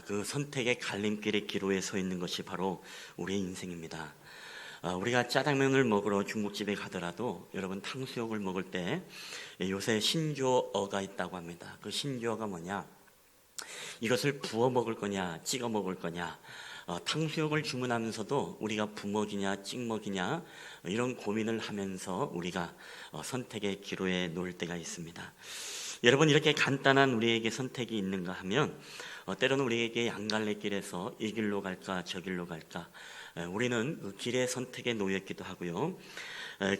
그 선택의 갈림길의 기로에 서 있는 것이 바로 우리의 인생입니다. 우리가 짜장면을 먹으러 중국집에 가더라도 여러분 탕수육을 먹을 때 요새 신조어가 있다고 합니다. 그 신조어가 뭐냐? 이것을 부어 먹을 거냐, 찍어 먹을 거냐. 탕수육을 주문하면서도 우리가 부먹이냐, 찍먹이냐 이런 고민을 하면서 우리가 선택의 기로에 놓을 때가 있습니다. 여러분, 이렇게 간단한 우리에게 선택이 있는가 하면 때로는 우리에게 양갈래길에서 이 길로 갈까 저 길로 갈까, 우리는 그 길의 선택에 놓였기도 하고요.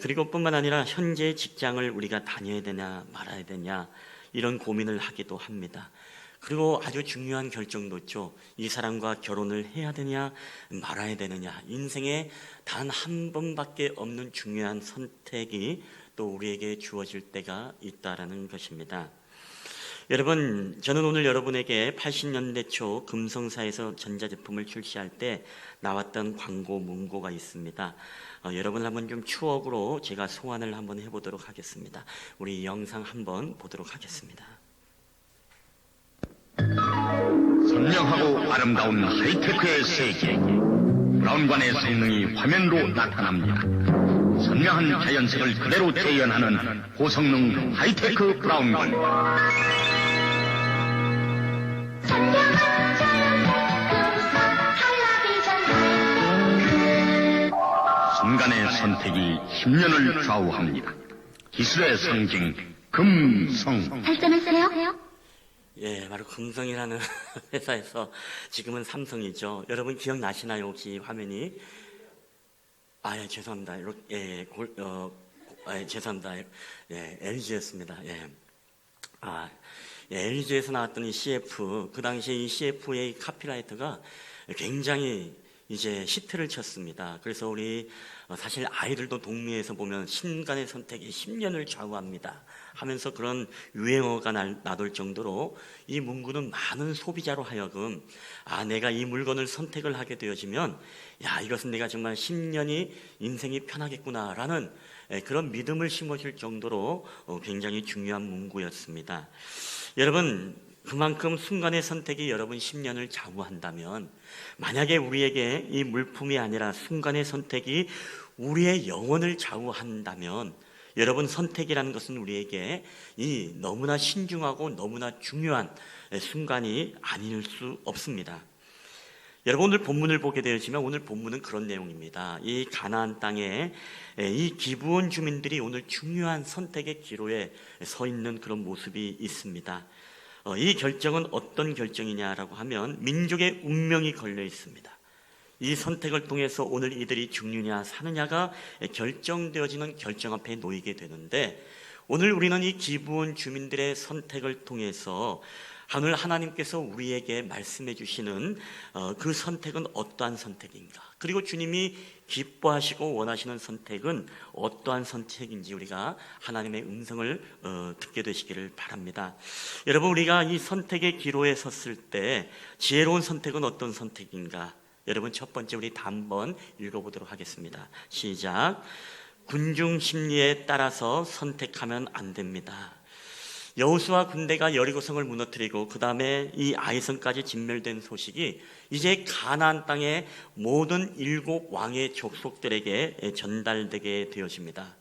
그리고 뿐만 아니라 현재 직장을 우리가 다녀야 되냐 말아야 되냐 이런 고민을 하기도 합니다. 그리고 아주 중요한 결정도 있죠. 이 사람과 결혼을 해야 되냐 말아야 되느냐, 인생에 단 한 번밖에 없는 중요한 선택이 또 우리에게 주어질 때가 있다라는 것입니다. 여러분, 저는 오늘 여러분에게 80년대 초 금성사에서 전자제품을 출시할 때 나왔던 광고 문구가 있습니다. 여러분 한번 좀 추억으로 제가 소환을 한번 해보도록 하겠습니다. 우리 영상 한번 보도록 하겠습니다. 선명하고 아름다운 하이테크의 세계, 브라운관의 성능이 화면으로 나타납니다. 선명한 자연색을 그대로 재현하는 고성능 하이테크 브라운관. 순간의 선택이 10년을 좌우합니다. 기술의 상징 금성. 발전했어요? 예, 바로 금성이라는 회사에서 지금은 삼성이죠. 여러분 기억나시나요? 혹시 화면이? 예, 죄송합니다. 죄송합니다. 예, LG였습니다. 예. LG에서 나왔던 이 CF, 그 당시에 이 CF의 카피라이터가 굉장히 이제 히트를 쳤습니다. 그래서 우리 사실 아이들도 동미에서 보면 신간의 선택이 10년을 좌우합니다 하면서 그런 유행어가 나돌 정도로 이 문구는 많은 소비자로 하여금 내가 이 물건을 선택을 하게 되어지면 이것은 내가 정말 10년이 인생이 편하겠구나라는 그런 믿음을 심어줄 정도로 굉장히 중요한 문구였습니다. 여러분, 그만큼 순간의 선택이 여러분 10년을 좌우한다면, 만약에 우리에게 이 물품이 아니라 순간의 선택이 우리의 영혼을 좌우한다면, 여러분 선택이라는 것은 우리에게 이 너무나 신중하고 너무나 중요한 순간이 아닐 수 없습니다. 여러분, 오늘 본문을 보게 되어지면 오늘 본문은 그런 내용입니다. 이 가나안 땅에 이 기브온 주민들이 오늘 중요한 선택의 기로에 서 있는 그런 모습이 있습니다. 이 결정은 어떤 결정이냐라고 하면 민족의 운명이 걸려 있습니다. 이 선택을 통해서 오늘 이들이 죽느냐 사느냐가 결정되어지는 결정 앞에 놓이게 되는데, 오늘 우리는 이 기브온 주민들의 선택을 통해서 오늘 하나님께서 우리에게 말씀해 주시는 그 선택은 어떠한 선택인가, 그리고 주님이 기뻐하시고 원하시는 선택은 어떠한 선택인지 우리가 하나님의 음성을 듣게 되시기를 바랍니다. 여러분, 우리가 이 선택의 기로에 섰을 때 지혜로운 선택은 어떤 선택인가? 여러분, 첫 번째 우리 다 한번 읽어보도록 하겠습니다. 시작. 군중 심리에 따라서 선택하면 안 됩니다. 여호수아 군대가 여리고성을 무너뜨리고 그 다음에 이 아이성까지 진멸된 소식이 이제 가나안 땅의 모든 7 왕의 족속들에게 전달되게 되어집니다.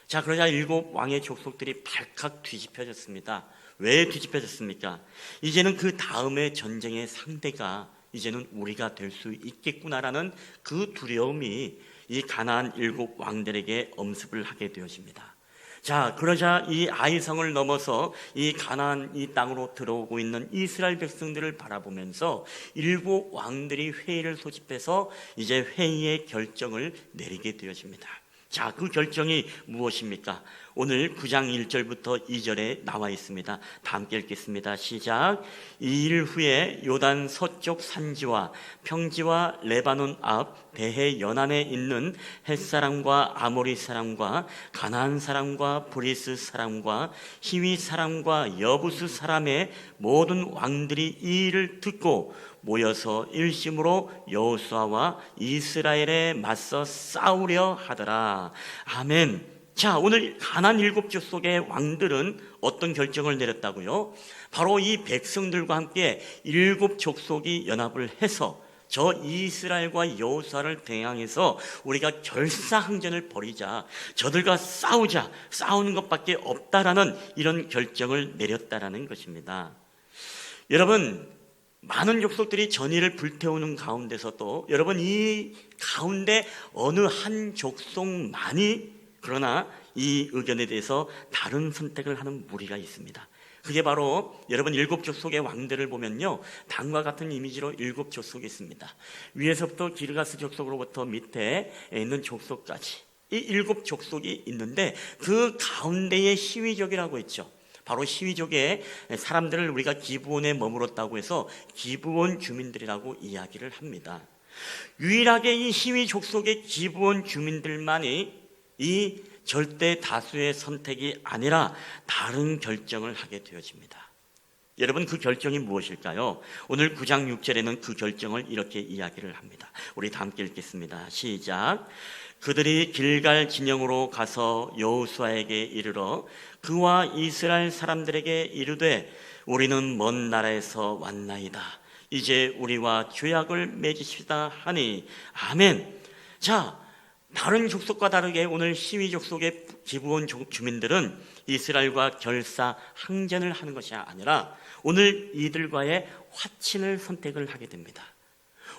자, 그러자 7 왕의 족속들이 발칵 뒤집혀졌습니다. 왜 뒤집혀졌습니까? 이제는 그 다음의 전쟁의 상대가 이제는 우리가 될 수 있겠구나라는 그 두려움이 이 가나안 7 왕들에게 엄습을 하게 되어집니다. 자, 그러자 이 아이성을 넘어서 이 가나안 이 땅으로 들어오고 있는 이스라엘 백성들을 바라보면서 7 왕들이 회의를 소집해서 이제 회의의 결정을 내리게 되어집니다. 자, 그 결정이 무엇입니까? 오늘 9장 1절부터 2절에 나와 있습니다. 다 함께 읽겠습니다. 시작. 2일 후에 요단 서쪽 산지와 평지와 레바논 앞 대해 연안에 있는 헷사람과 아모리 사람과 가나안 사람과 브리스 사람과 히위 사람과 여부스 사람의 모든 왕들이 이 일을 듣고 모여서 일심으로 여호수아와 이스라엘에 맞서 싸우려 하더라. 아멘. 자, 오늘 가나안 7족 속의 왕들은 어떤 결정을 내렸다고요? 바로 이 백성들과 함께 7족속이 연합을 해서 저 이스라엘과 여호수아를 대항해서 우리가 결사항전을 벌이자, 저들과 싸우자, 싸우는 것밖에 없다라는 이런 결정을 내렸다라는 것입니다. 여러분, 많은 족속들이 전의를 불태우는 가운데서도 여러분 이 가운데 어느 한 족속만이 그러나 이 의견에 대해서 다른 선택을 하는 무리가 있습니다. 그게 바로 여러분 7족속의 왕들을 보면요, 당과 같은 이미지로 7족속이 있습니다. 위에서부터 기르가스 족속으로부터 밑에 있는 족속까지 이 7족속이 있는데 그 가운데에 시위족이라고 있죠. 바로 시위족의 사람들을 우리가 기브온에 머물렀다고 해서 기브온 주민들이라고 이야기를 합니다. 유일하게 이 시위족 속의 기브온 주민들만이 이 절대 다수의 선택이 아니라 다른 결정을 하게 되어집니다. 여러분, 그 결정이 무엇일까요? 오늘 9장 6절에는 그 결정을 이렇게 이야기를 합니다. 우리 다 함께 읽겠습니다. 시작. 그들이 길갈 진영으로 가서 여호수아에게 이르러 그와 이스라엘 사람들에게 이르되 우리는 먼 나라에서 왔나이다. 이제 우리와 조약을 맺으시다 하니 아멘. 자, 다른 족속과 다르게 오늘 시위 족속의 기브온 주민들은 이스라엘과 결사항전을 하는 것이 아니라 오늘 이들과의 화친을 선택을 하게 됩니다.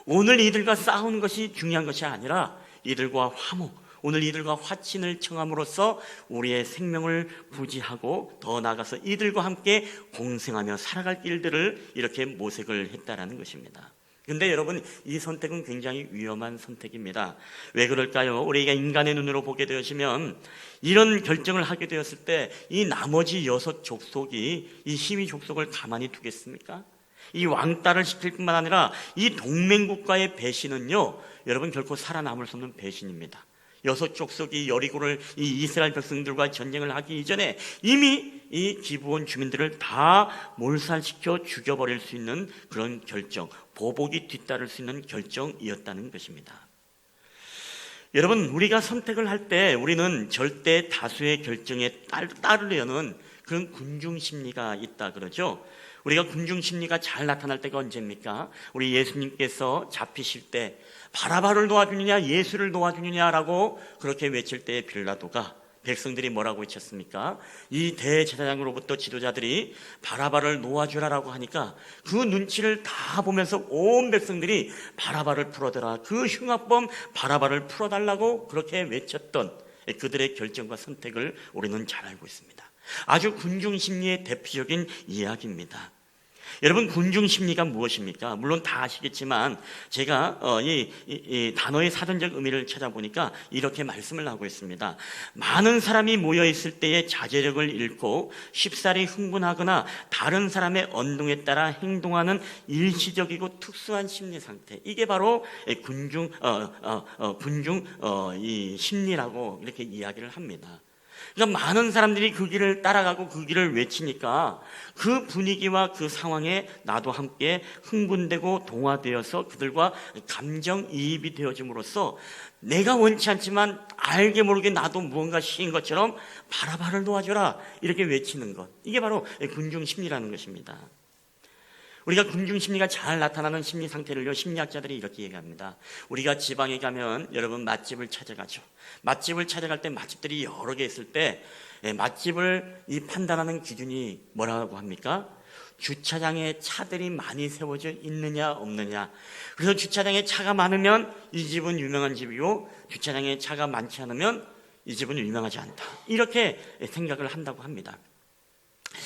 오늘 이들과 싸우는 것이 중요한 것이 아니라 이들과 화목, 오늘 이들과 화친을 청함으로써 우리의 생명을 부지하고 더 나아가서 이들과 함께 공생하며 살아갈 길들을 이렇게 모색을 했다라는 것입니다. 근데 여러분, 이 선택은 굉장히 위험한 선택입니다. 왜 그럴까요? 우리가 인간의 눈으로 보게 되시면 이런 결정을 하게 되었을 때 이 나머지 6족속이 이 시위 족속을 가만히 두겠습니까? 이 왕따를 시킬 뿐만 아니라 이 동맹국가의 배신은요, 여러분 결코 살아남을 수 없는 배신입니다. 6족속이 여리고를 이 이스라엘 백성들과 전쟁을 하기 이전에 이미 이 기브온 주민들을 다 몰살시켜 죽여버릴 수 있는 그런 결정, 보복이 뒤따를 수 있는 결정이었다는 것입니다. 여러분, 우리가 선택을 할 때 우리는 절대 다수의 결정에 따르려는 그런 군중심리가 있다 그러죠. 우리가 군중심리가 잘 나타날 때가 언제입니까? 우리 예수님께서 잡히실 때 바라바를 놓아주느냐 예수를 놓아주느냐라고 그렇게 외칠 때 빌라도가 백성들이 뭐라고 외쳤습니까? 이 대제사장으로부터 지도자들이 바라바를 놓아주라라고 하니까 그 눈치를 다 보면서 온 백성들이 바라바를 풀어달라, 그 흉악범 바라바를 풀어달라고 그렇게 외쳤던 그들의 결정과 선택을 우리는 잘 알고 있습니다. 아주 군중심리의 대표적인 이야기입니다. 여러분, 군중심리가 무엇입니까? 물론 다 아시겠지만 제가 이 단어의 사전적 의미를 찾아보니까 이렇게 말씀을 하고 있습니다. 많은 사람이 모여있을 때의 자제력을 잃고 쉽사리 흥분하거나 다른 사람의 언동에 따라 행동하는 일시적이고 특수한 심리 상태, 이게 바로 군중 이 심리라고 이렇게 이야기를 합니다. 그러니까 많은 사람들이 그 길을 따라가고 그 길을 외치니까 그 분위기와 그 상황에 나도 함께 흥분되고 동화되어서 그들과 감정이입이 되어짐으로써 내가 원치 않지만 알게 모르게 나도 무언가 시인 것처럼 바라바를 놓아줘라 이렇게 외치는 것, 이게 바로 군중심리라는 것입니다. 우리가 군중심리가 잘 나타나는 심리 상태를요, 심리학자들이 이렇게 얘기합니다. 우리가 지방에 가면 여러분 맛집을 찾아가죠. 맛집을 찾아갈 때 맛집들이 여러 개 있을 때 맛집을 이 판단하는 기준이 뭐라고 합니까? 주차장에 차들이 많이 세워져 있느냐 없느냐. 그래서 주차장에 차가 많으면 이 집은 유명한 집이고 주차장에 차가 많지 않으면 이 집은 유명하지 않다, 이렇게 생각을 한다고 합니다.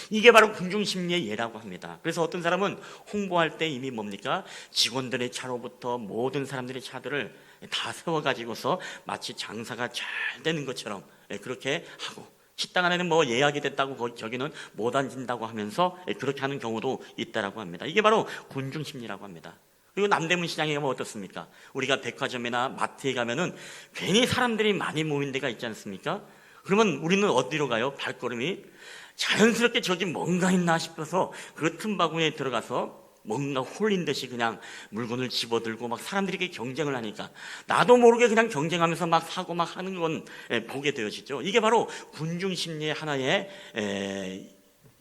이게 바로 군중심리의 예라고 합니다. 그래서 어떤 사람은 홍보할 때 이미 뭡니까? 직원들의 차로부터 모든 사람들의 차들을 다 세워가지고서 마치 장사가 잘 되는 것처럼 그렇게 하고, 식당 안에는 뭐 예약이 됐다고 저기는 못 앉는다고 하면서 그렇게 하는 경우도 있다라고 합니다. 이게 바로 군중심리라고 합니다. 그리고 남대문 시장에 가면 어떻습니까? 우리가 백화점이나 마트에 가면은 괜히 사람들이 많이 모인 데가 있지 않습니까? 그러면 우리는 어디로 가요? 발걸음이 자연스럽게 저기 뭔가 있나 싶어서 그 틈바구니에 들어가서 뭔가 홀린 듯이 그냥 물건을 집어들고 막 사람들에게 경쟁을 하니까 나도 모르게 그냥 경쟁하면서 막 사고 막 하는 건 보게 되어지죠. 이게 바로 군중 심리의 하나의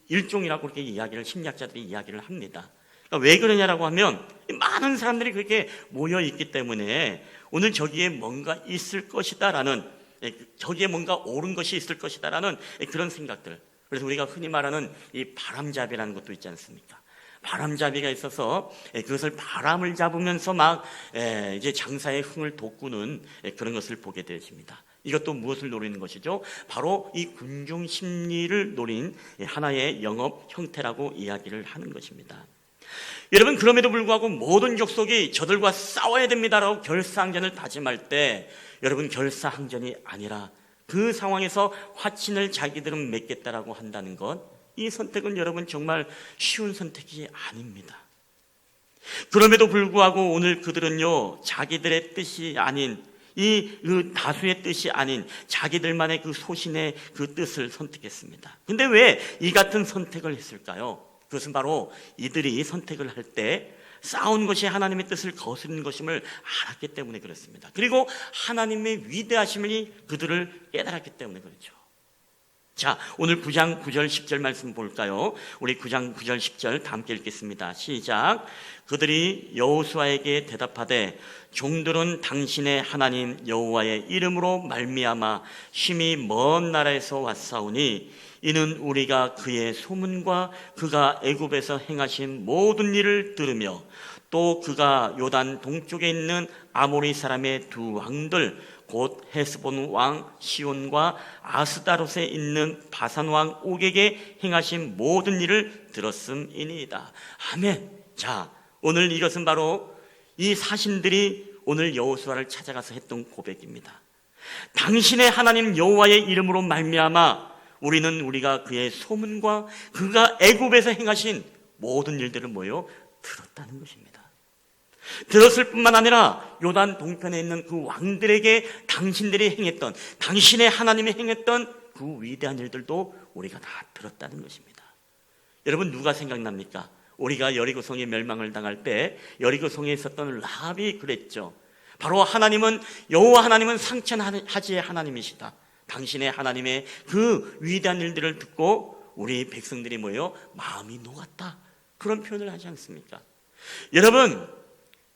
일종이라고 그렇게 이야기를 심리학자들이 이야기를 합니다. 그러니까 왜 그러냐라고 하면 많은 사람들이 그렇게 모여 있기 때문에 오늘 저기에 뭔가 있을 것이다라는, 저기에 뭔가 옳은 것이 있을 것이다라는 그런 생각들. 그래서 우리가 흔히 말하는 이 바람잡이라는 것도 있지 않습니까? 바람잡이가 있어서 그것을 바람을 잡으면서 막 이제 장사의 흥을 돋구는 그런 것을 보게 되어집니다. 이것도 무엇을 노리는 것이죠? 바로 이 군중 심리를 노린 하나의 영업 형태라고 이야기를 하는 것입니다. 여러분, 그럼에도 불구하고 모든 족속이 저들과 싸워야 됩니다라고 결사항전을 다짐할 때, 여러분, 결사항전이 아니라 그 상황에서 화친을 자기들은 맺겠다라고 한다는 것, 이 선택은 여러분 정말 쉬운 선택이 아닙니다. 그럼에도 불구하고 오늘 그들은요, 자기들의 뜻이 아닌 그 다수의 뜻이 아닌 자기들만의 그 소신의 그 뜻을 선택했습니다. 근데 왜 이 같은 선택을 했을까요? 그것은 바로 이들이 선택을 할 때 싸운 것이 하나님의 뜻을 거스르는 것임을 알았기 때문에 그렇습니다. 그리고 하나님의 위대하심을 그들을 깨달았기 때문에 그렇죠. 자, 오늘 9장 9절 10절 말씀 볼까요? 우리 9장 9절 10절 다 함께 읽겠습니다. 시작. 그들이 여호수아에게 대답하되 종들은 당신의 하나님 여호와의 이름으로 말미암아 심히 먼 나라에서 왔사오니 이는 우리가 그의 소문과 그가 애굽에서 행하신 모든 일을 들으며 또 그가 요단 동쪽에 있는 아모리 사람의 두 왕들 곧 헤스본 왕 시온과 아스다롯에 있는 바산 왕 옥에게 행하신 모든 일을 들었음이니이다. 아멘. 자, 오늘 이것은 바로 이 사신들이 오늘 여호수아를 찾아가서 했던 고백입니다. 당신의 하나님 여호와의 이름으로 말미암아 우리가 그의 소문과 그가 애굽에서 행하신 모든 일들을 들었다는 것입니다. 들었을 뿐만 아니라 요단 동편에 있는 그 왕들에게 당신들이 행했던, 당신의 하나님이 행했던 그 위대한 일들도 우리가 다 들었다는 것입니다. 여러분, 누가 생각납니까? 우리가 여리고성이 멸망을 당할 때 여리고성에 있었던 라합이 그랬죠. 바로 여호와 하나님은 상천하지의 하나님이시다. 당신의 하나님의 그 위대한 일들을 듣고 우리 백성들이 마음이 녹았다. 그런 표현을 하지 않습니까? 여러분,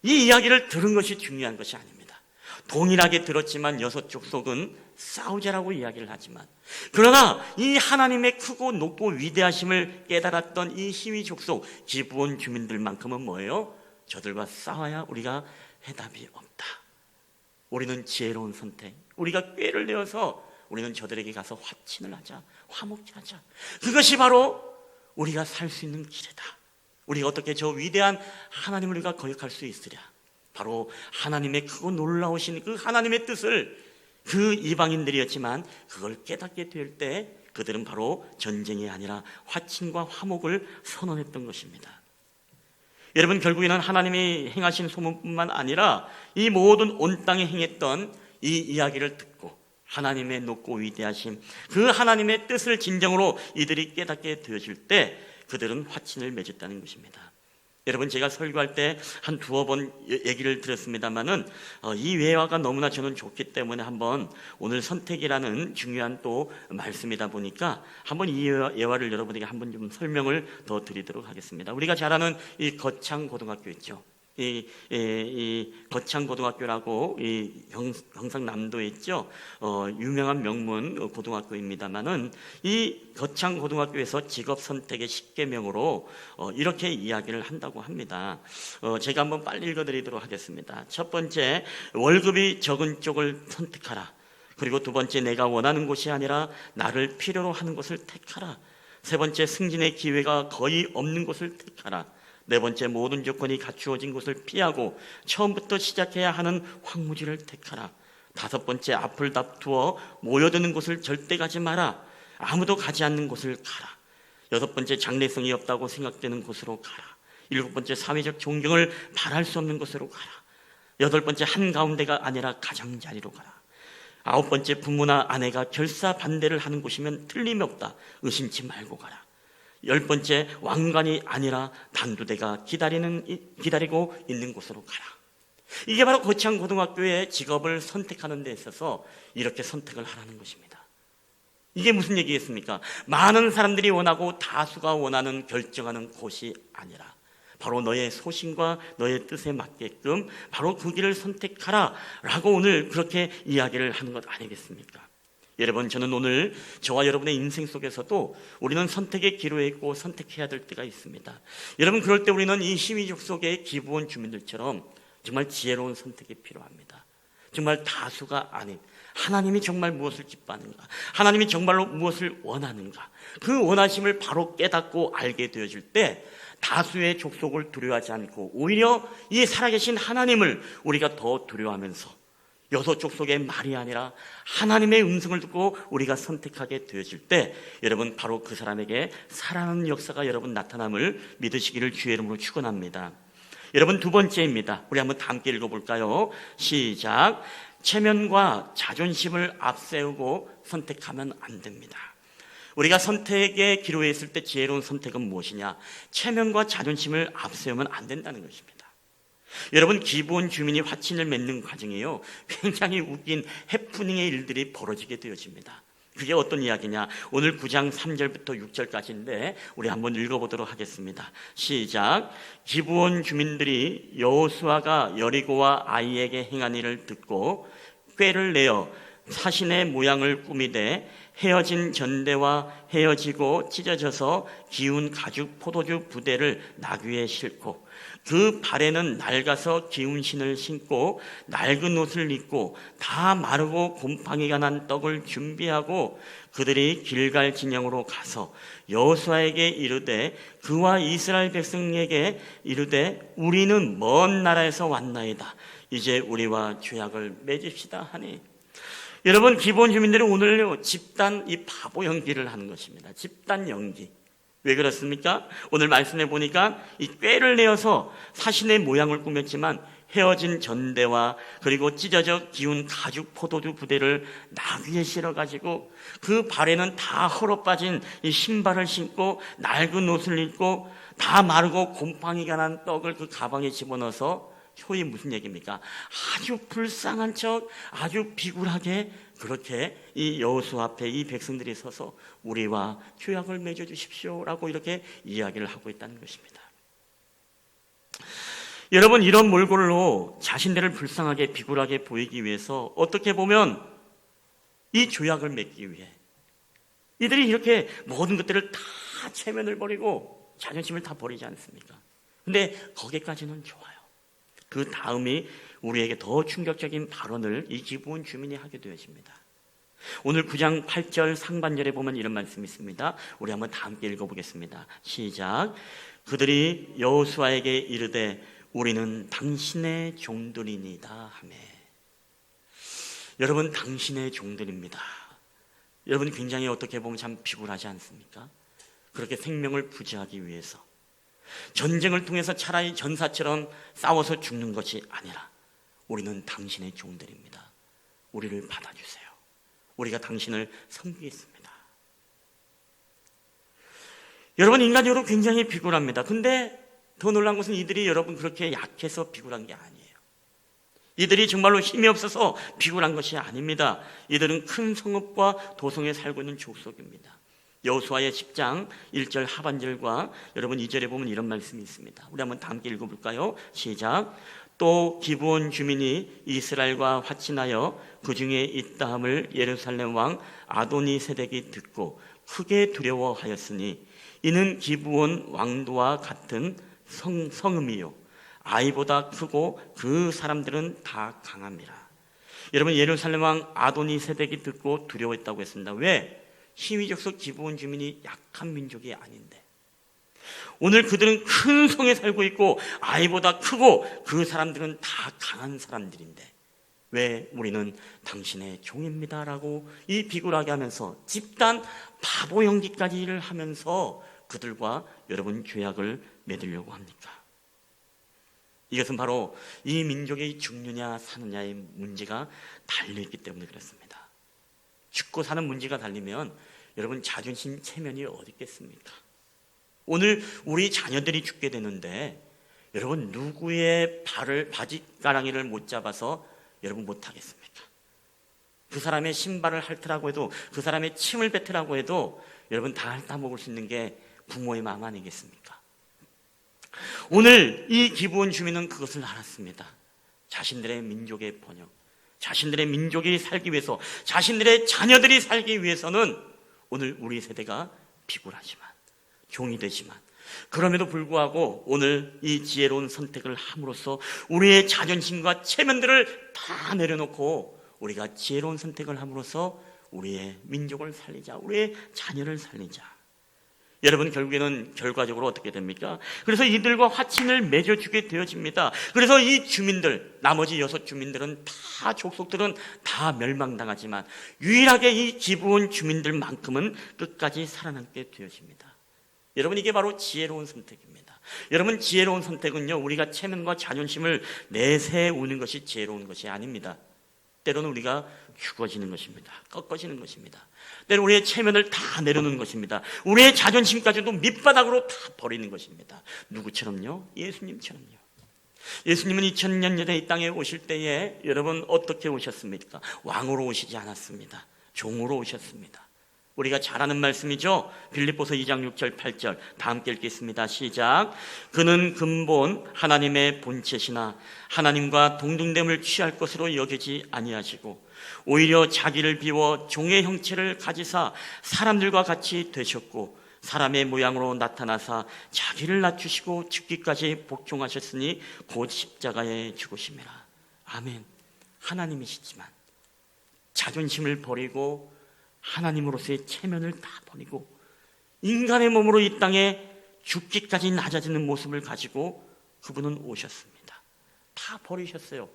이 이야기를 들은 것이 중요한 것이 아닙니다. 동일하게 들었지만 여섯 족속은 싸우자라고 이야기를 하지만, 그러나 이 하나님의 크고 높고 위대하심을 깨달았던 이 희위 족속 기브온 주민들만큼은 저들과 싸워야 우리가 해답이 없다. 우리는 지혜로운 선택, 우리가 꾀를 내어서 우리는 저들에게 가서 화친을 하자, 화목제 하자. 그것이 바로 우리가 살 수 있는 길이다. 우리가 어떻게 저 위대한 하나님을 우리가 거역할 수 있으랴? 바로 하나님의 크고 놀라우신 그 하나님의 뜻을 그 이방인들이었지만 그걸 깨닫게 될 때 그들은 바로 전쟁이 아니라 화친과 화목을 선언했던 것입니다. 여러분, 결국에는 하나님이 행하신 소문뿐만 아니라 이 모든 온 땅에 행했던 이 이야기를 듣고 하나님의 높고 위대하심, 그 하나님의 뜻을 진정으로 이들이 깨닫게 되어질 때 그들은 화친을 맺었다는 것입니다. 여러분, 제가 설교할 때 한 두어 번 얘기를 드렸습니다만은 이 예화가 너무나 저는 좋기 때문에 한번 오늘 선택이라는 중요한 또 말씀이다 보니까 한번 이 예화를 여러분에게 한번 좀 설명을 더 드리도록 하겠습니다. 우리가 잘 아는 이 거창고등학교 있죠. 이 거창고등학교라고 이 경상남도에 있죠. 유명한 명문 고등학교입니다만은 이 거창고등학교에서 직업 선택의 10계명으로 이렇게 이야기를 한다고 합니다. 제가 한번 빨리 읽어드리도록 하겠습니다. 첫 번째, 월급이 적은 쪽을 선택하라. 그리고 두 번째, 내가 원하는 곳이 아니라 나를 필요로 하는 곳을 택하라. 세 번째, 승진의 기회가 거의 없는 곳을 택하라. 네 번째, 모든 조건이 갖추어진 곳을 피하고 처음부터 시작해야 하는 황무지를 택하라. 다섯 번째, 앞을 다투어 모여드는 곳을 절대 가지 마라. 아무도 가지 않는 곳을 가라. 여섯 번째, 장래성이 없다고 생각되는 곳으로 가라. 일곱 번째, 사회적 존경을 바랄 수 없는 곳으로 가라. 여덟 번째, 한가운데가 아니라 가장자리로 가라. 아홉 번째, 부모나 아내가 결사 반대를 하는 곳이면 틀림이 없다. 의심치 말고 가라. 10번째, 왕관이 아니라 단두대가 기다리고 있는 곳으로 가라. 이게 바로 거창 고등학교의 직업을 선택하는 데 있어서 이렇게 선택을 하라는 것입니다. 이게 무슨 얘기겠습니까? 많은 사람들이 원하고 다수가 원하는 결정하는 곳이 아니라 바로 너의 소신과 너의 뜻에 맞게끔 바로 그 길을 선택하라 라고 오늘 그렇게 이야기를 하는 것 아니겠습니까? 여러분, 저는 오늘 저와 여러분의 인생 속에서도 우리는 선택의 기로에 있고 선택해야 될 때가 있습니다. 여러분, 그럴 때 우리는 이 시민족 속의 기부원 주민들처럼 정말 지혜로운 선택이 필요합니다. 정말 다수가 아닌 하나님이 정말 무엇을 기뻐하는가, 하나님이 정말로 무엇을 원하는가, 그 원하심을 바로 깨닫고 알게 되어질 때 다수의 족속을 두려워하지 않고 오히려 이 살아계신 하나님을 우리가 더 두려워하면서 여섯 족속의 말이 아니라 하나님의 음성을 듣고 우리가 선택하게 되어질 때 여러분, 바로 그 사람에게 살아나는 역사가 여러분 나타남을 믿으시기를 주의 이름으로 축원합니다. 여러분, 두 번째입니다. 우리 한번 다 함께 읽어볼까요? 시작. 체면과 자존심을 앞세우고 선택하면 안 됩니다. 우리가 선택의 기로에 있을 때 지혜로운 선택은 무엇이냐? 체면과 자존심을 앞세우면 안 된다는 것입니다. 여러분, 기부원 주민이 화친을 맺는 과정에요, 굉장히 웃긴 해프닝의 일들이 벌어지게 되어집니다. 그게 어떤 이야기냐? 오늘 9장 3절부터 6절까지인데 우리 한번 읽어보도록 하겠습니다. 시작. 기부원 주민들이 여호수아가 여리고와 아이에게 행한 일을 듣고 꾀를 내어 사신의 모양을 꾸미되 헤어진 전대와 헤어지고 찢어져서 기운 가죽 포도주 부대를 나귀에 싣고 그 발에는 낡아서 기운 신을 신고 낡은 옷을 입고 다 마르고 곰팡이가 난 떡을 준비하고 그들이 길갈 진영으로 가서 여호수아에게 이르되 그와 이스라엘 백성에게 이르되 우리는 먼 나라에서 왔나이다. 이제 우리와 죄악을 맺읍시다 하니. 여러분, 기본 주민들은 오늘 집단 이 바보 연기를 하는 것입니다. 집단 연기. 왜 그렇습니까? 오늘 말씀해 보니까 이 꾀를 내어서 사신의 모양을 꾸몄지만 헤어진 전대와 그리고 찢어져 기운 가죽 포도주 부대를 나귀에 실어가지고 그 발에는 다 헐어빠진 이 신발을 신고 낡은 옷을 입고 다 마르고 곰팡이가 난 떡을 그 가방에 집어넣어서 소위 무슨 얘기입니까? 아주 불쌍한 척, 아주 비굴하게 그렇게 이 여호수아 앞에 이 백성들이 서서 우리와 죄악을 맺어주십시오라고 이렇게 이야기를 하고 있다는 것입니다. 여러분, 이런 몰골로 자신들을 불쌍하게 비굴하게 보이기 위해서 어떻게 보면 이 죄악을 맺기 위해 이들이 이렇게 모든 것들을 다 체면을 버리고 자존심을 다 버리지 않습니까? 근데 거기까지는 좋아요. 그 다음이 우리에게 더 충격적인 발언을 이 기부원 주민이 하게 되어집니다. 오늘 9장 8절 상반절에 보면 이런 말씀이 있습니다. 우리 한번 다 함께 읽어보겠습니다. 시작. 그들이 여호수아에게 이르되 우리는 당신의 종들이니다 하매. 여러분, 당신의 종들입니다. 여러분, 굉장히 어떻게 보면 참 비굴하지 않습니까? 그렇게 생명을 부지하기 위해서 전쟁을 통해서 차라리 전사처럼 싸워서 죽는 것이 아니라 우리는 당신의 종들입니다. 우리를 받아주세요. 우리가 당신을 섬기겠습니다. 여러분, 인간적으로 굉장히 비굴합니다. 근데 더 놀라운 것은 이들이 여러분 그렇게 약해서 비굴한 게 아니에요. 이들이 정말로 힘이 없어서 비굴한 것이 아닙니다. 이들은 큰 성읍과 도성에 살고 있는 족속입니다. 여호수아의 10장 1절 하반절과 여러분 2절에 보면 이런 말씀이 있습니다. 우리 한번 다 함께 읽어볼까요? 시작. 또 기브온 주민이 이스라엘과 화친하여 그 중에 있다함을 예루살렘 왕 아도니세덱이 듣고 크게 두려워하였으니 이는 기브온 왕도와 같은 성음이요 아이보다 크고 그 사람들은 다 강합니다. 여러분, 예루살렘 왕 아도니세덱이 듣고 두려워했다고 했습니다. 왜? 시위적속 기브온 주민이 약한 민족이 아닌데 오늘 그들은 큰 성에 살고 있고 아이보다 크고 그 사람들은 다 강한 사람들인데 왜 우리는 당신의 종입니다 라고 이 비굴하게 하면서 집단 바보 연기까지를 하면서 그들과 여러분 죄악을 맺으려고 합니까? 이것은 바로 이 민족이 죽느냐 사느냐의 문제가 달려있기 때문에 그렇습니다. 죽고 사는 문제가 달리면 여러분 자존심 체면이 어디 있겠습니까? 오늘 우리 자녀들이 죽게 되는데 여러분 누구의 바지가랑이를 못 잡아서 여러분 못하겠습니까? 그 사람의 신발을 핥으라고 해도, 그 사람의 침을 뱉으라고 해도 여러분 다 핥아먹을 수 있는 게 부모의 마음 아니겠습니까? 오늘 이 기브온 주민은 그것을 알았습니다. 자신들의 민족의 번영, 자신들의 민족이 살기 위해서, 자신들의 자녀들이 살기 위해서는 오늘 우리 세대가 비굴하지만, 종이 되지만, 그럼에도 불구하고 오늘 이 지혜로운 선택을 함으로써 우리의 자존심과 체면들을 다 내려놓고 우리가 지혜로운 선택을 함으로써 우리의 민족을 살리자, 우리의 자녀를 살리자. 여러분 결국에는 결과적으로 어떻게 됩니까? 그래서 이들과 화친을 맺어주게 되어집니다. 그래서 이 주민들, 나머지 6 주민들은 다, 족속들은 다 멸망당하지만 유일하게 이 기브온 주민들만큼은 끝까지 살아남게 되어집니다. 여러분 이게 바로 지혜로운 선택입니다. 여러분 지혜로운 선택은요, 우리가 체면과 자존심을 내세우는 것이 지혜로운 것이 아닙니다. 때로는 우리가 죽어지는 것입니다. 꺾어지는 것입니다. 때로 우리의 체면을 다 내려놓는 것입니다. 우리의 자존심까지도 밑바닥으로 다 버리는 것입니다. 누구처럼요? 예수님처럼요. 예수님은 2000년 전에 이 땅에 오실 때에 여러분 어떻게 오셨습니까? 왕으로 오시지 않았습니다. 종으로 오셨습니다. 우리가 잘 아는 말씀이죠. 빌립보서 2장 6절 8절 다 함께 읽겠습니다. 시작. 그는 근본 하나님의 본체시나 하나님과 동등됨을 취할 것으로 여기지 아니하시고 오히려 자기를 비워 종의 형체를 가지사 사람들과 같이 되셨고 사람의 모양으로 나타나사 자기를 낮추시고 죽기까지 복종하셨으니 곧 십자가에 죽으심이라. 아멘. 하나님이시지만 자존심을 버리고 하나님으로서의 체면을 다 버리고 인간의 몸으로 이 땅에 죽기까지 낮아지는 모습을 가지고 그분은 오셨습니다. 다 버리셨어요.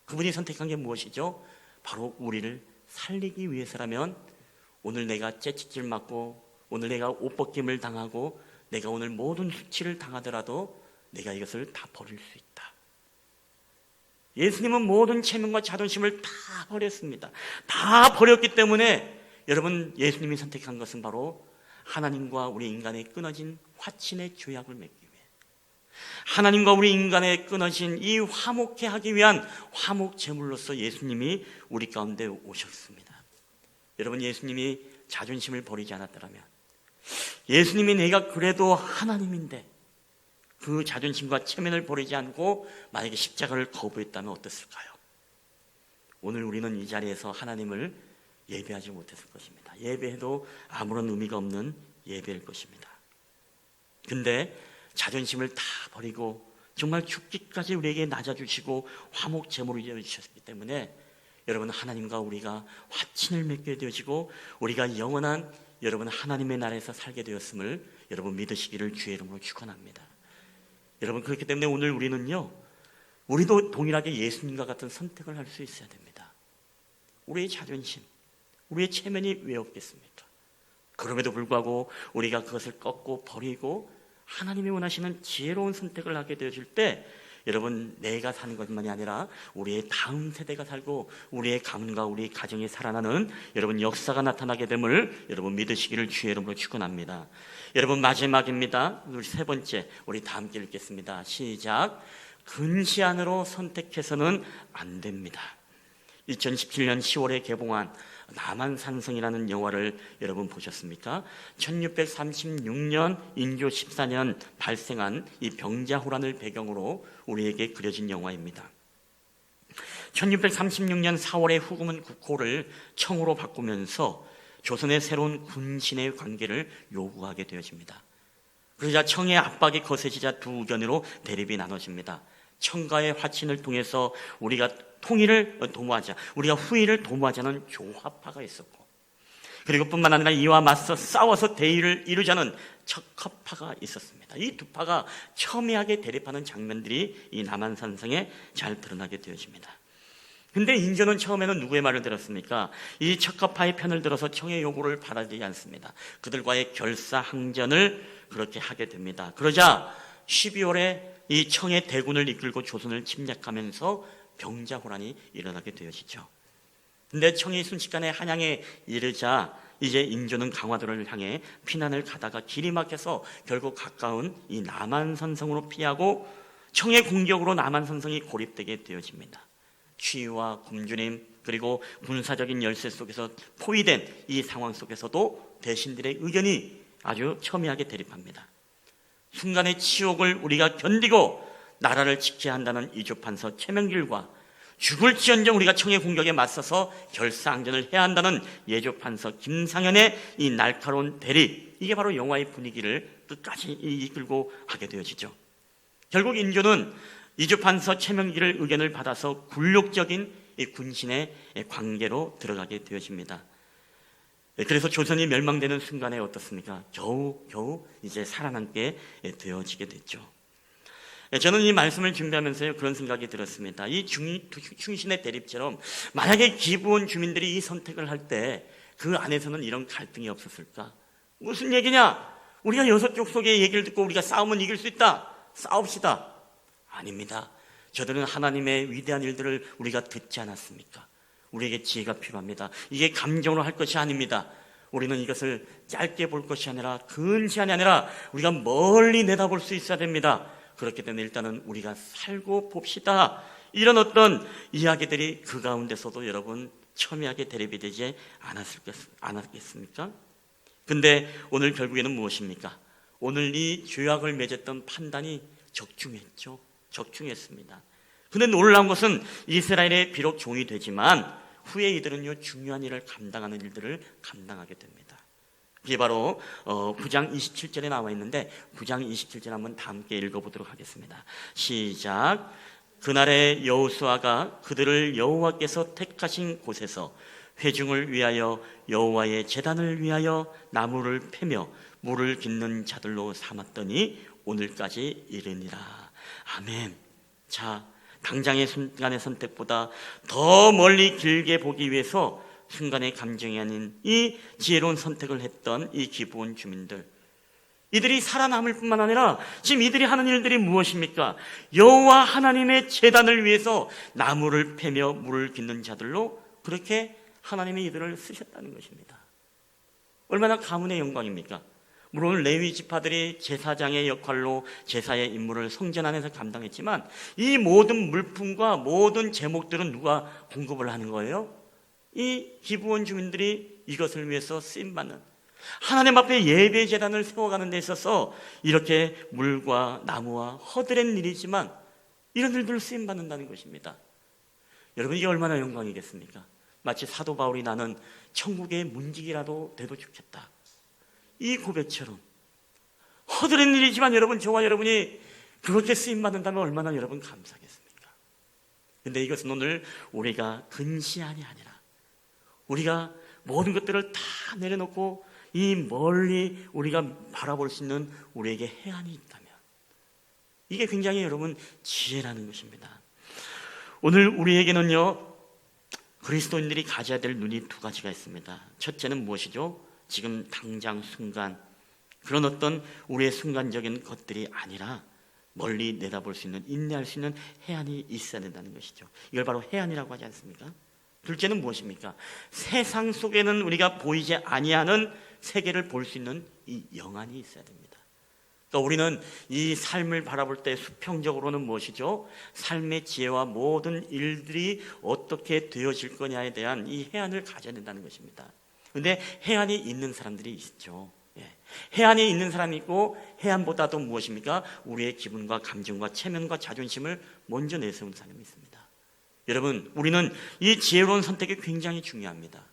그분이 선택한 게 무엇이죠? 바로 우리를 살리기 위해서라면 오늘 내가 째찍질 맞고 오늘 내가 옷벗김을 당하고 내가 오늘 모든 수치를 당하더라도 내가 이것을 다 버릴 수 있다. 예수님은 모든 체면과 자존심을 다 버렸습니다. 다 버렸기 때문에 여러분 예수님이 선택한 것은 바로 하나님과 우리 인간의 끊어진 화친의 조약을 맺기 위해, 하나님과 우리 인간의 끊어진 이 화목케 하기 위한 화목 제물로서 예수님이 우리 가운데 오셨습니다. 여러분 예수님이 자존심을 버리지 않았더라면, 예수님이 내가 그래도 하나님인데 그 자존심과 체면을 버리지 않고 만약에 십자가를 거부했다면 어땠을까요? 오늘 우리는 이 자리에서 하나님을 예배하지 못했을 것입니다. 예배해도 아무런 의미가 없는 예배일 것입니다. 근데 자존심을 다 버리고 정말 죽기까지 우리에게 낮아주시고 화목 제물을 이어주셨기 때문에 여러분 하나님과 우리가 화친을 맺게 되어지고 우리가 영원한 여러분 하나님의 나라에서 살게 되었음을 여러분 믿으시기를 주의 이름으로 축원합니다. 여러분 그렇기 때문에 오늘 우리는요, 우리도 동일하게 예수님과 같은 선택을 할 수 있어야 됩니다. 우리의 자존심, 우리의 체면이 왜 없겠습니까? 그럼에도 불구하고 우리가 그것을 꺾고 버리고 하나님이 원하시는 지혜로운 선택을 하게 되어질 때 여러분 내가 사는 것만이 아니라 우리의 다음 세대가 살고 우리의 가문과 우리 가정이 살아나는 여러분 역사가 나타나게 됨을 여러분 믿으시기를 주의 이름으로 축원합니다. 여러분 마지막입니다. 우리 3번째 우리 다 함께 읽겠습니다. 시작. 근시 안으로 선택해서는 안 됩니다. 2017년 10월에 개봉한 남한산성이라는 영화를 여러분 보셨습니까? 1636년 인조 14년 발생한 이 병자호란을 배경으로 우리에게 그려진 영화입니다. 1636년 4월에 후금은 국호를 청으로 바꾸면서 조선의 새로운 군신의 관계를 요구하게 되어집니다. 그러자 청의 압박이 거세지자 두 의견으로 대립이 나눠집니다. 청과의 화친을 통해서 우리가 통일을 도모하자, 우리가 후일을 도모하자는 조화파가 있었고, 그리고 뿐만 아니라 이와 맞서 싸워서 대의를 이루자는 척허파가 있었습니다. 이 두 파가 첨예하게 대립하는 장면들이 이 남한산성에 잘 드러나게 되어집니다. 근데 인조는 처음에는 누구의 말을 들었습니까? 이 척허파의 편을 들어서 청의 요구를 받아들이지 않습니다. 그들과의 결사항전을 그렇게 하게 됩니다. 그러자 12월에 이 청의 대군을 이끌고 조선을 침략하면서 병자호란이 일어나게 되어지죠. 근데 청이 순식간에 한양에 이르자 이제 인조는 강화도를 향해 피난을 가다가 길이 막혀서 결국 가까운 이 남한산성으로 피하고 청의 공격으로 남한산성이 고립되게 되어집니다. 추위와 굶주림 그리고 군사적인 열세 속에서 포위된 이 상황 속에서도 대신들의 의견이 아주 첨예하게 대립합니다. 순간의 치욕을 우리가 견디고 나라를 지켜야 한다는 이조판서 최명길과 죽을지언정 우리가 청의 공격에 맞서서 결사항전을 해야 한다는 예조판서 김상현의 이 날카로운 대립, 이게 바로 영화의 분위기를 끝까지 이끌고 하게 되어지죠. 결국 인조는 이조판서 최명길의 의견을 받아서 굴욕적인 이 군신의 관계로 들어가게 되어집니다. 그래서 조선이 멸망되는 순간에 어떻습니까? 겨우 이제 살아남게 되어지게 됐죠. 저는 이 말씀을 준비하면서 그런 생각이 들었습니다. 이 충신의 대립처럼 만약에 기부원 주민들이 이 선택을 할 때 그 안에서는 이런 갈등이 없었을까? 무슨 얘기냐? 우리가 여섯 족속의 얘기를 듣고 우리가 싸우면 이길 수 있다. 싸웁시다. 아닙니다. 저들은 하나님의 위대한 일들을 우리가 듣지 않았습니까? 우리에게 지혜가 필요합니다. 이게 감정으로 할 것이 아닙니다. 우리는 이것을 짧게 볼 것이 아니라 근시안이 아니라 우리가 멀리 내다볼 수 있어야 됩니다. 그렇기 때문에 일단은 우리가 살고 봅시다. 이런 어떤 이야기들이 그 가운데서도 여러분 첨예하게 대립이 되지 않았겠습니까? 근데 오늘 결국에는 무엇입니까? 오늘 이 죄악을 맺었던 판단이 적중했죠. 적중했습니다. 근데 놀라운 것은 이스라엘의 비록 종이 되지만 후에 이들은요 중요한 일을 감당하는 일들을 감당하게 됩니다. 이게 바로 9장 27절에 나와 있는데 9장 27절 한번 다 함께 읽어보도록 하겠습니다. 시작. 그날에 여호수아가 그들을 여호와께서 택하신 곳에서 회중을 위하여 여호와의 제단을 위하여 나무를 패며 물을 깃는 자들로 삼았더니 오늘까지 이르니라. 아멘. 자, 당장의 순간의 선택보다 더 멀리 길게 보기 위해서 순간의 감정이 아닌 이 지혜로운 선택을 했던 이 기브온 주민들, 이들이 살아남을 뿐만 아니라 지금 이들이 하는 일들이 무엇입니까? 여호와 하나님의 제단을 위해서 나무를 패며 물을 깃는 자들로 그렇게 하나님의 이들을 쓰셨다는 것입니다. 얼마나 가문의 영광입니까? 물론 레위 지파들이 제사장의 역할로 제사의 임무를 성전 안에서 감당했지만 이 모든 물품과 모든 제목들은 누가 공급을 하는 거예요? 이 기브온 주민들이 이것을 위해서 쓰임받는, 하나님 앞에 예배 제단을 세워가는 데 있어서 이렇게 물과 나무와 허드렛 일이지만 이런 일들을 쓰임받는다는 것입니다. 여러분, 이게 얼마나 영광이겠습니까? 마치 사도 바울이 나는 천국의 문지기라도 돼도 좋겠다, 이 고백처럼 허드렛 일이지만 여러분, 저와 여러분이 그렇게 쓰임받는다면 얼마나 여러분 감사하겠습니까? 근데 이것은 오늘 우리가 근시안이 아니라 우리가 모든 것들을 다 내려놓고 이 멀리 우리가 바라볼 수 있는 우리에게 해안이 있다면, 이게 굉장히 여러분 지혜라는 것입니다. 오늘 우리에게는요 그리스도인들이 가져야 될 눈이 두 가지가 있습니다. 첫째는 무엇이죠? 지금 당장 순간, 그런 어떤 우리의 순간적인 것들이 아니라 멀리 내다볼 수 있는, 인내할 수 있는 해안이 있어야 된다는 것이죠. 이걸 바로 해안이라고 하지 않습니까? 둘째는 무엇입니까? 세상 속에는 우리가 보이지 아니하는 세계를 볼 수 있는 이 영안이 있어야 됩니다. 그러니까 우리는 이 삶을 바라볼 때 수평적으로는 무엇이죠? 삶의 지혜와 모든 일들이 어떻게 되어질 거냐에 대한 이 해안을 가져야 된다는 것입니다. 그런데 해안이 있는 사람들이 있죠. 해안이 있는 사람이 있고, 해안보다도 무엇입니까? 우리의 기분과 감정과 체면과 자존심을 먼저 내세운 사람이 있습니다. 여러분, 우리는 이 지혜로운 선택이 굉장히 중요합니다.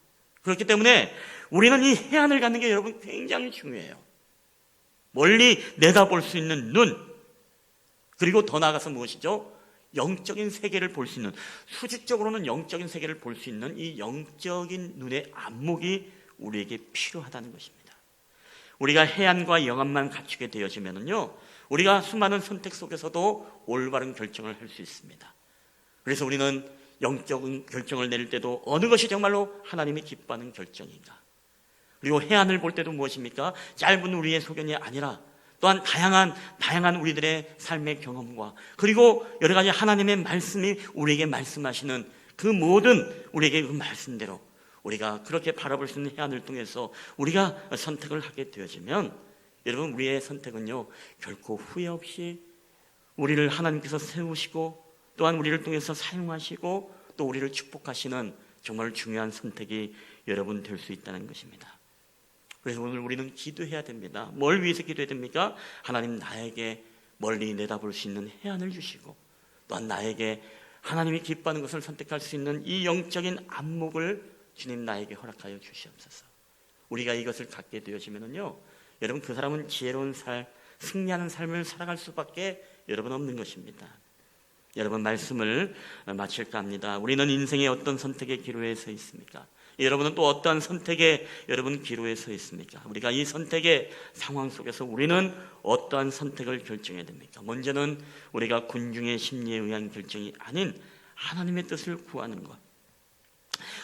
그렇기 때문에 우리는 이 해안을 갖는 게 여러분 굉장히 중요해요. 멀리 내다볼 수 있는 눈, 그리고 더 나아가서 무엇이죠? 영적인 세계를 볼 수 있는, 수직적으로는 영적인 세계를 볼 수 있는 이 영적인 눈의 안목이 우리에게 필요하다는 것입니다. 우리가 해안과 영안만 갖추게 되어지면요 우리가 수많은 선택 속에서도 올바른 결정을 할 수 있습니다. 그래서 우리는 영적인 결정을 내릴 때도 어느 것이 정말로 하나님이 기뻐하는 결정인가, 그리고 해안을 볼 때도 무엇입니까? 짧은 우리의 소견이 아니라 또한 다양한 우리들의 삶의 경험과, 그리고 여러 가지 하나님의 말씀이 우리에게 말씀하시는 그 모든 우리에게 그 말씀대로 우리가 그렇게 바라볼 수 있는 해안을 통해서 우리가 선택을 하게 되어지면 여러분, 우리의 선택은요 결코 후회 없이 우리를 하나님께서 세우시고 또한 우리를 통해서 사용하시고 또 우리를 축복하시는 정말 중요한 선택이 여러분 될 수 있다는 것입니다. 그래서 오늘 우리는 기도해야 됩니다. 뭘 위해서 기도해야 됩니까? 하나님, 나에게 멀리 내다볼 수 있는 해안을 주시고 또한 나에게 하나님이 기뻐하는 것을 선택할 수 있는 이 영적인 안목을 주님 나에게 허락하여 주시옵소서. 우리가 이것을 갖게 되어지면요 여러분, 그 사람은 지혜로운 삶, 승리하는 삶을 살아갈 수밖에 여러분 없는 것입니다. 여러분, 말씀을 마칠까 합니다. 우리는 인생의 어떤 선택의 기로에 서 있습니까? 여러분은 또 어떠한 선택에 여러분 기로에 서 있습니까? 우리가 이 선택의 상황 속에서 우리는 어떠한 선택을 결정해야 됩니까? 먼저는 우리가 군중의 심리에 의한 결정이 아닌 하나님의 뜻을 구하는 것.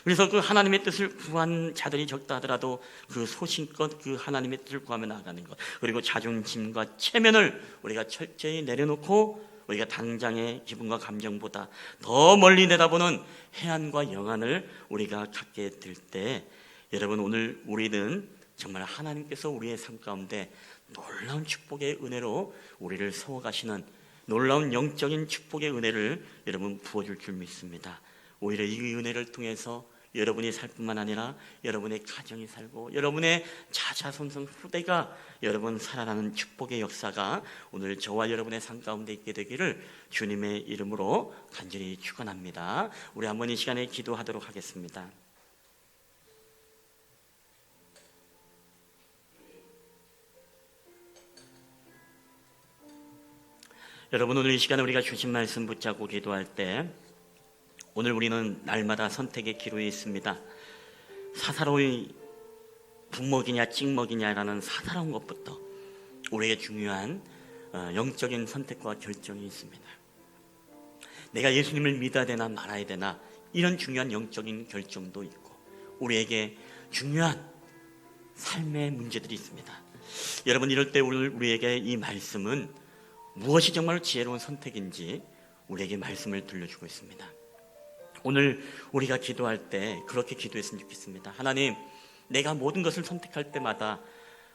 그래서 그 하나님의 뜻을 구한 자들이 적다 하더라도 그 소신껏 그 하나님의 뜻을 구하며 나아가는 것, 그리고 자존심과 체면을 우리가 철저히 내려놓고 우리가 당장의 기분과 감정보다 더 멀리 내다보는 해안과 영안을 우리가 갖게 될 때, 여러분, 오늘 우리는 정말 하나님께서 우리의 삶 가운데 놀라운 축복의 은혜로 우리를 세워가시는 놀라운 영적인 축복의 은혜를 여러분 부어줄 줄 믿습니다. 오히려 이 은혜를 통해서 여러분이 살 뿐만 아니라 여러분의 가정이 살고 여러분의 자자손손 후대가 여러분 살아나는 축복의 역사가 오늘 저와 여러분의 삶 가운데 있게 되기를 주님의 이름으로 간절히 축원합니다. 우리 한번 이 시간에 기도하도록 하겠습니다. 여러분, 오늘 이 시간에 우리가 주신 말씀 붙잡고 기도할 때, 오늘 우리는 날마다 선택의 기로에 있습니다. 사사로이 북먹이냐 찍먹이냐라는 사사로운 것부터 우리에게 중요한 영적인 선택과 결정이 있습니다. 내가 예수님을 믿어야 되나 말아야 되나, 이런 중요한 영적인 결정도 있고 우리에게 중요한 삶의 문제들이 있습니다. 여러분, 이럴 때 오늘 우리에게 이 말씀은 무엇이 정말 지혜로운 선택인지 우리에게 말씀을 들려주고 있습니다. 오늘 우리가 기도할 때 그렇게 기도했으면 좋겠습니다. 하나님, 내가 모든 것을 선택할 때마다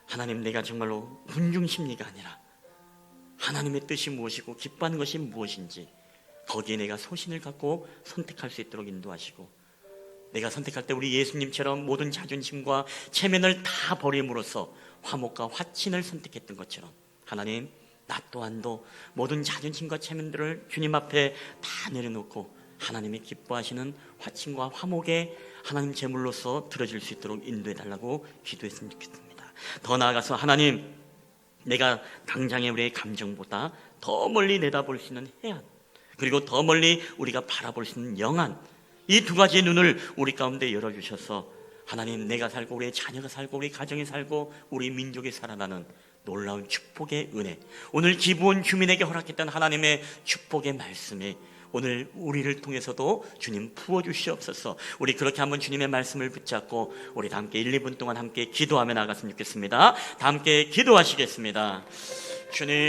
하나님, 내가 정말로 군중심리가 아니라 하나님의 뜻이 무엇이고 기뻐하는 것이 무엇인지 거기에 내가 소신을 갖고 선택할 수 있도록 인도하시고, 내가 선택할 때 우리 예수님처럼 모든 자존심과 체면을 다 버림으로써 화목과 화친을 선택했던 것처럼 하나님, 나 또한도 모든 자존심과 체면들을 주님 앞에 다 내려놓고 하나님이 기뻐하시는 화친과 화목의 하나님 제물로서 들어질 수 있도록 인도해달라고 기도했으면 좋겠습니다. 더 나아가서 하나님, 내가 당장의 우리의 감정보다 더 멀리 내다볼 수 있는 해안, 그리고 더 멀리 우리가 바라볼 수 있는 영안, 이 두 가지의 눈을 우리 가운데 열어주셔서 하나님, 내가 살고 우리의 자녀가 살고 우리 가정이 살고 우리 민족이 살아나는 놀라운 축복의 은혜, 오늘 기브온 주민에게 허락했던 하나님의 축복의 말씀이 오늘 우리를 통해서도 주님 부어주시옵소서. 우리 그렇게 한번 주님의 말씀을 붙잡고 우리 다 함께 1, 2분 동안 함께 기도하며 나갔으면 좋겠습니다. 다 함께 기도하시겠습니다. 주님,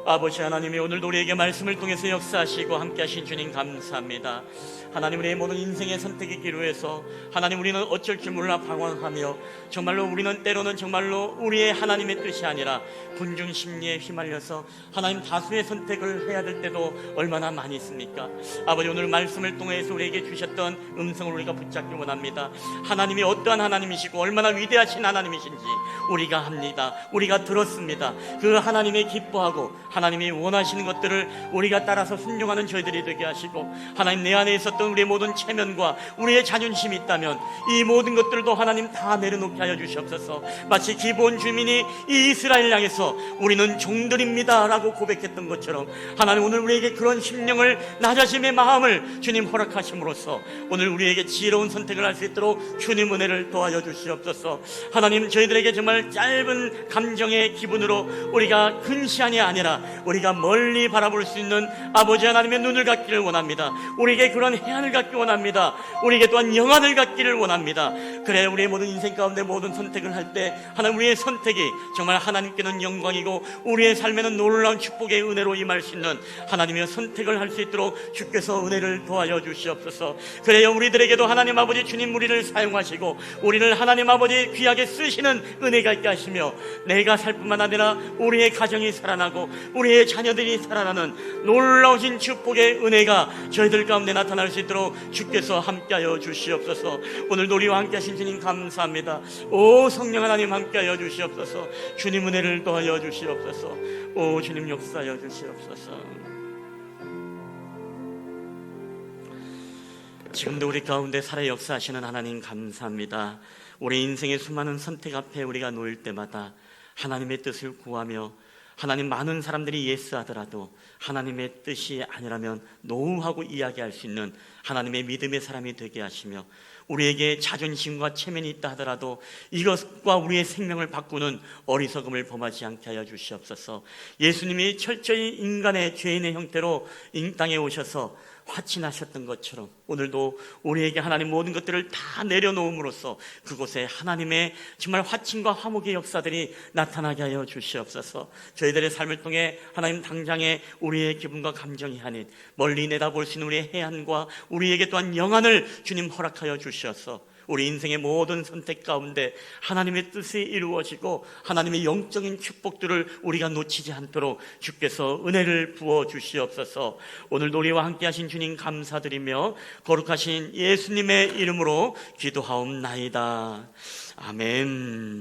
아버지 하나님이 오늘도 우리에게 말씀을 통해서 역사하시고 함께 하신 주님 감사합니다. 하나님, 우리의 모든 인생의 선택의 기로에서 하나님, 우리는 어쩔 줄 몰라 방황하며 정말로 우리는 때로는 정말로 우리의 하나님의 뜻이 아니라 군중 심리에 휘말려서 하나님 다수의 선택을 해야 될 때도 얼마나 많이 있습니까? 아버지, 오늘 말씀을 통해서 우리에게 주셨던 음성을 우리가 붙잡기 원합니다. 하나님이 어떠한 하나님이시고 얼마나 위대하신 하나님이신지 우리가 합니다. 우리가 들었습니다. 그 하나님의 기뻐하고 하나님이 원하시는 것들을 우리가 따라서 순종하는 저희들이 되게 하시고, 하나님, 내 안에 있었던 우리의 모든 체면과 우리의 자존심이 있다면 이 모든 것들도 하나님 다 내려놓게 하여 주시옵소서. 마치 기브온 주민이 이 이스라엘 향해서 우리는 종들입니다 라고 고백했던 것처럼 하나님, 오늘 우리에게 그런 심령을, 낮아짐의 마음을 주님 허락하심으로써 오늘 우리에게 지혜로운 선택을 할 수 있도록 주님 은혜를 도와줘 주시옵소서. 하나님, 저희들에게 정말 짧은 감정의 기분으로 우리가 근시안이 아니라 우리가 멀리 바라볼 수 있는 아버지 하나님의 눈을 갖기를 원합니다. 우리에게 그런 해안을 갖기 원합니다. 우리에게 또한 영안을 갖기를 원합니다. 그래 우리의 모든 인생 가운데 모든 선택을 할 때 하나님 우리의 선택이 정말 하나님께는 영광이고 우리의 삶에는 놀라운 축복의 은혜로 임할 수 있는 하나님의 선택을 할 수 있도록 주께서 은혜를 도와여 주시옵소서. 그래요 우리들에게도 하나님 아버지 주님 우리를 사용하시고 우리를 하나님 아버지 귀하게 쓰시는 은혜가 있게 하시며 내가 살 뿐만 아니라 우리의 가정이 살아나고 우리의 자녀들이 살아나는 놀라우신 축복의 은혜가 저희들 가운데 나타날 수 있도록 주께서 함께하여 주시옵소서. 오늘도 우리와 함께하신 주님 감사합니다. 오 성령 하나님 함께하여 주시옵소서. 주님 은혜를 더하여 주시옵소서. 오 주님 역사하여 주시옵소서. 지금도 우리 가운데 살아 역사하시는 하나님 감사합니다. 우리 인생의 수많은 선택 앞에 우리가 놓일 때마다 하나님의 뜻을 구하며 하나님 많은 사람들이 예스하더라도 하나님의 뜻이 아니라면 노하고 이야기할 수 있는 하나님의 믿음의 사람이 되게 하시며 우리에게 자존심과 체면이 있다 하더라도 이것과 우리의 생명을 바꾸는 어리석음을 범하지 않게 하여 주시옵소서. 예수님이 철저히 인간의 죄인의 형태로 이 땅에 오셔서 화친하셨던 것처럼 오늘도 우리에게 하나님 모든 것들을 다 내려놓음으로써 그곳에 하나님의 정말 화친과 화목의 역사들이 나타나게 하여 주시옵소서. 저희들의 삶을 통해 하나님 당장에 우리의 기분과 감정이 아닌 멀리 내다볼 수 있는 우리의 해안과 우리에게 또한 영안을 주님 허락하여 주시옵소서. 우리 인생의 모든 선택 가운데 하나님의 뜻이 이루어지고 하나님의 영적인 축복들을 우리가 놓치지 않도록 주께서 은혜를 부어 주시옵소서. 오늘도 우리와 함께 하신 주님 감사드리며 거룩하신 예수님의 이름으로 기도하옵나이다. 아멘.